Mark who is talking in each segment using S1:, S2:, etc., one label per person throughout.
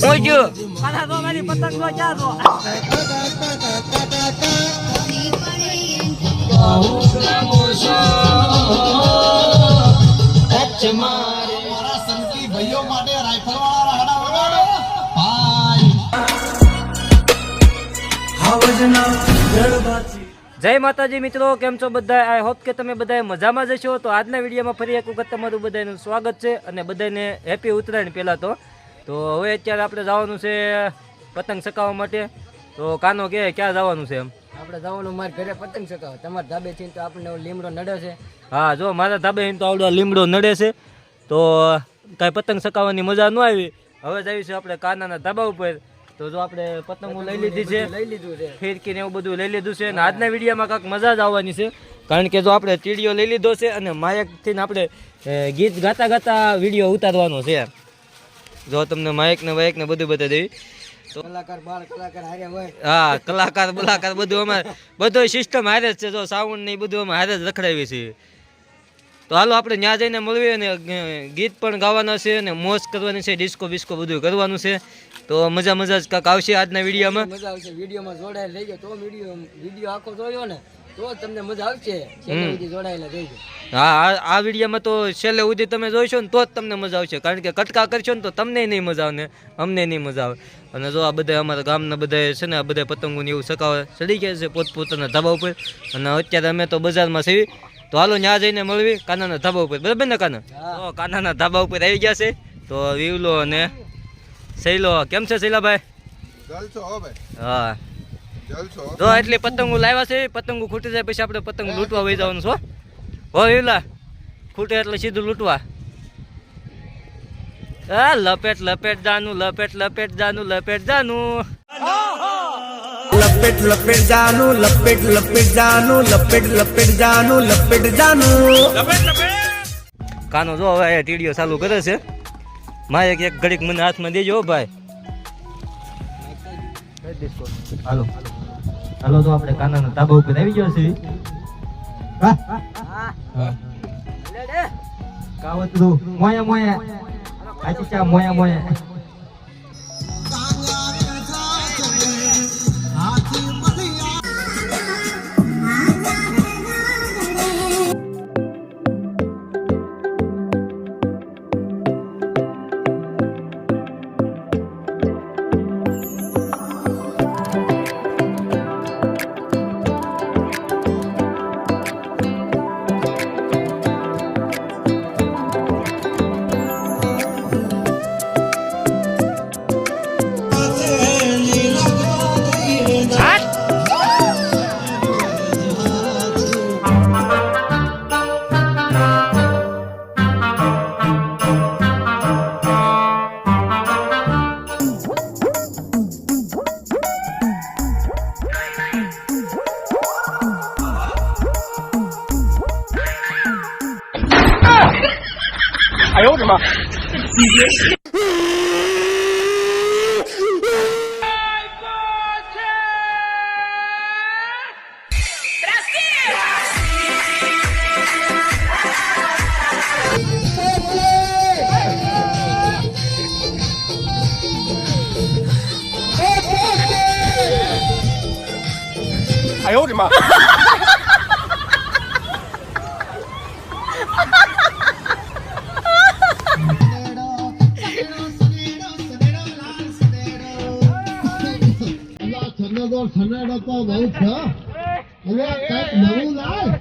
S1: મોજો
S2: કાના તો મારી પતંગ નો ક્યાં તો
S3: મારા સંતી ભાઈઓ માટે રાઇફલ વાળા રાડા વગાડો ભાઈ
S2: જય માતાજી મિત્રો, કેમ છો બધા? આઈ હોપ કે તમે બધા મજામાં જશો. તો આજના વિડીયોમાં ફરી એક વખત તમારું બધાનું સ્વાગત છે અને બધાને હેપી ઉત્તરાયણ પહેલાં તો હવે અત્યારે આપણે જવાનું છે પતંગ ચકાવવા માટે. તો કાનો કે ક્યાં જવાનું છે? એમ
S1: આપણે જવાનું મારા ઘરે પતંગ ચકાવવા. તમારા ધાબે થી તો આપણને લીમડો નડે છે.
S2: હા, જો મારા ધાબે તો આવડો લીમડો નડે છે, તો કાંઈ પતંગ ચકાવવાની મજા ન આવી. હવે જઈશું આપણે કાનાના ધાબા ઉપર. તો જો આપણે પતંગો લઈ લીધી છે, ફિરકી ને એવું બધું લઈ લીધું છે. અને આજના વિડીયોમાં કાંઈક મજા જ આવવાની છે, કારણ કે જો આપણે ટીડીઓ લઈ લીધો છે અને માયકથી આપણે ગીત ગાતા ગાતા વિડીયો ઉતારવાનો છે. જો તમને માયક ને વાયક ને બધું બતા દેવી. તો
S1: કલાકાર બાળ કલાકાર હારે હોય.
S2: હા, કલાકાર બલાકાર બધું અમારે બધું સિસ્ટમ હારે જ છે. જો સાઉન્ડ ને બધું અમે હારે જ રખડાવી છે. તો હાલો આપણે ત્યાં જઈને મળીએ અને ગીત પણ ગાવાના છે અને મોજ કરવાની છે, ડિસ્કો બિસ્કો બધું કરવાનું છે. તો મજા જ કાંક આવશે આજના વિડીયોમાં.
S1: મજા આવશે. વિડીયોમાં જોડાયેલ રહેજો તો વિડીયો આખો જોયો ને તો તમને મજા આવશે. છેલ્લે સુધી જોડાયેલા રહેજો.
S2: હા, આ વિડીયોમાં તો છેલ્લે સુધી તમે જોઈશો ને તો જ તમને મજા આવશે, કારણ કે કટકા કરશો ને તો તમને નહીં મજા આવે ને અમને નહીં મજા આવે. અને જો આ બધા અમારા ગામના બધા છે ને, આ બધા પતંગોને એવું સકાવે ચડી ગયા છે પોતપોતાના ધાબા ઉપર. અને અત્યારે અમે તો બજારમાં છીએ. તો હાલો ત્યાં જઈને મળવી કાનાના ધાબા ઉપર, બરાબર ને કાના? તો કાનાના ધાબા ઉપર આવી ગયા છે. તો વિવલો અને શૈલો કેમ છે શૈલાભાઈ? હા, જો એટલી પતંગો લાવ્યા છે. પતંગો ખૂટી જાય પછી આપણે પતંગ લૂંટવા વહી જવાનું છો. હો વિવલા, ખૂટે એટલે સીધું લૂંટવા. હા, લપેટ લપેટ જાનું, લપેટ લપેટ જાનું, લપેટ જાનું,
S4: લપેટ લપેટ જાનું, લપેટ લપેટ જાનું, લપેટ લપેટ જાનું, લપેટ જાનું.
S2: કાનો જો હવે ટીડીઓ ચાલુ કરે છે. મારે એક ઘડીક મને હાથમાં દેજો ભાઈ. હાલો હાલો, તો આપણે કાનાના ધાબા ઉપર આવી ગયો છે. કાવતરું મોયા મોયા આચીચા મોયા મોયા.
S3: સનેડો તો બહુ છે. હવે કઈક નવું લાય.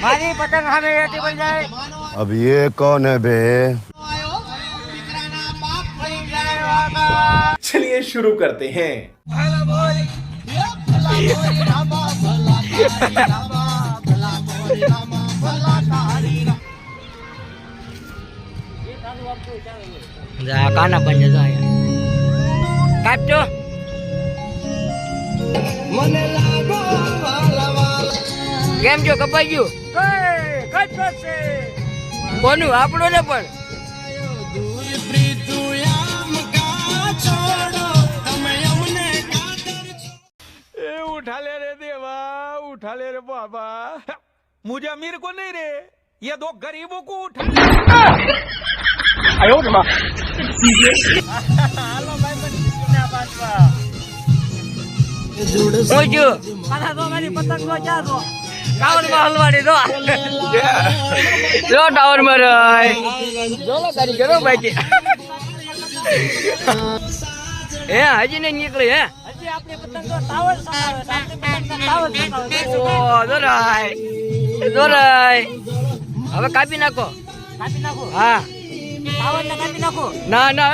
S2: મારી પતંગ સામે રેતી પડી જાય.
S4: अब ये कौन है बे?
S5: चलिए शुरू करते हैं।
S1: જા કાના બને જા કાપજો મને લાગો કેમ જો કપાઈ ગયું કોનું આપણો ને પણ
S6: उठा ले रे देवा उठा ले रे बाबा मुझे अमीर को नहीं रे ये दो गरीबों को उठा
S1: ટાવર માં તારી કરો ભાઈ હે હજી નહીં નીકળી હે હવે કાપી નાખો હા ના ના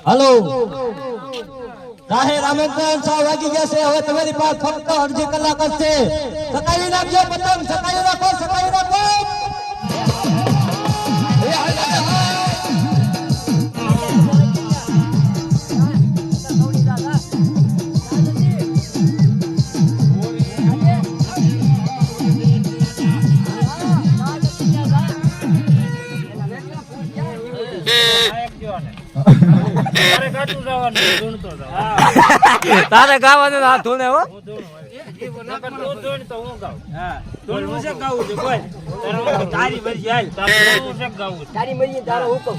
S3: હાલો જાહેર આમંત્રણ 6 વાગી ગયા છે હવે તમારી પાસે ફક્ત અડધી કલાક જ છે સકાવી નાખજો પતંગ સકાવી નાખો
S2: તારે ગાવાનું હાથ ધોને હો
S1: તારી મરજી તારો હુકમ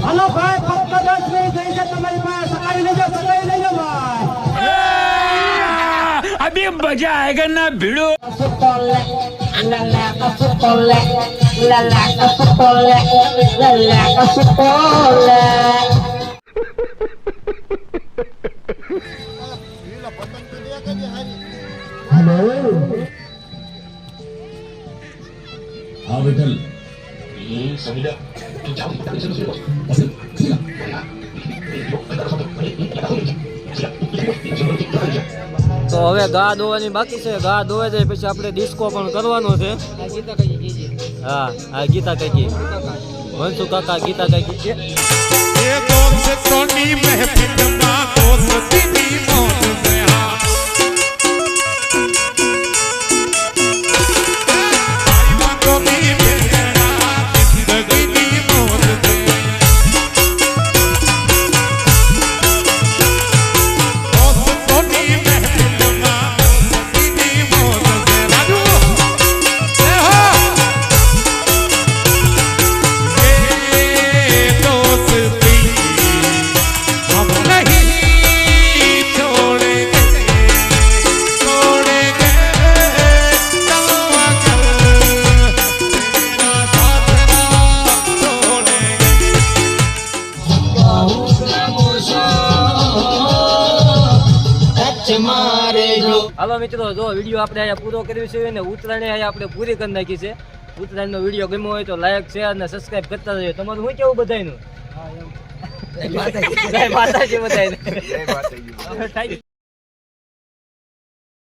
S3: હાલો ભાઈ ફક્ત 10 મિનિટ થઈ છે તમારી પાસે સકાવી લેજો ભાઈ
S6: अभी मजा आएगा ना भिड़ो
S3: हाँ विठल
S2: તો હવે ગા દોવાની બાકી છે ગા દોવાઈ જાય પછી આપણે ડિસ્કો પણ કરવાનો છે હા હા ગીતા કાકી વંશુ કાકા, ગીતા કાકી,
S7: ये दोस्तों महफिल में दोस्ती की मौत से हाँ तो भी मेरा जिंदगी की मौत से दोस्तों महफिल में दोस्ती की मौत से राजू ये दोस्ती हम नहीं छोड़ेंगे छोड़ेंगे तेरा साथ ना छोड़ेंगे।
S2: હાલો મિત્રો, જો વિડીયો આપણે અહીંયા પૂરો કર્યો છે ને ઉત્તરાયણ અહીંયા આપણે પૂરી કરી નાખી છે. ઉત્તરાયણનો વિડીયો ગમ્યો હોય તો લાઈક, શેર અને સબસ્ક્રાઇબ કરતા રહેજો. તમારું શું કેવું બધાયનું? જય માતાજી બધાયને.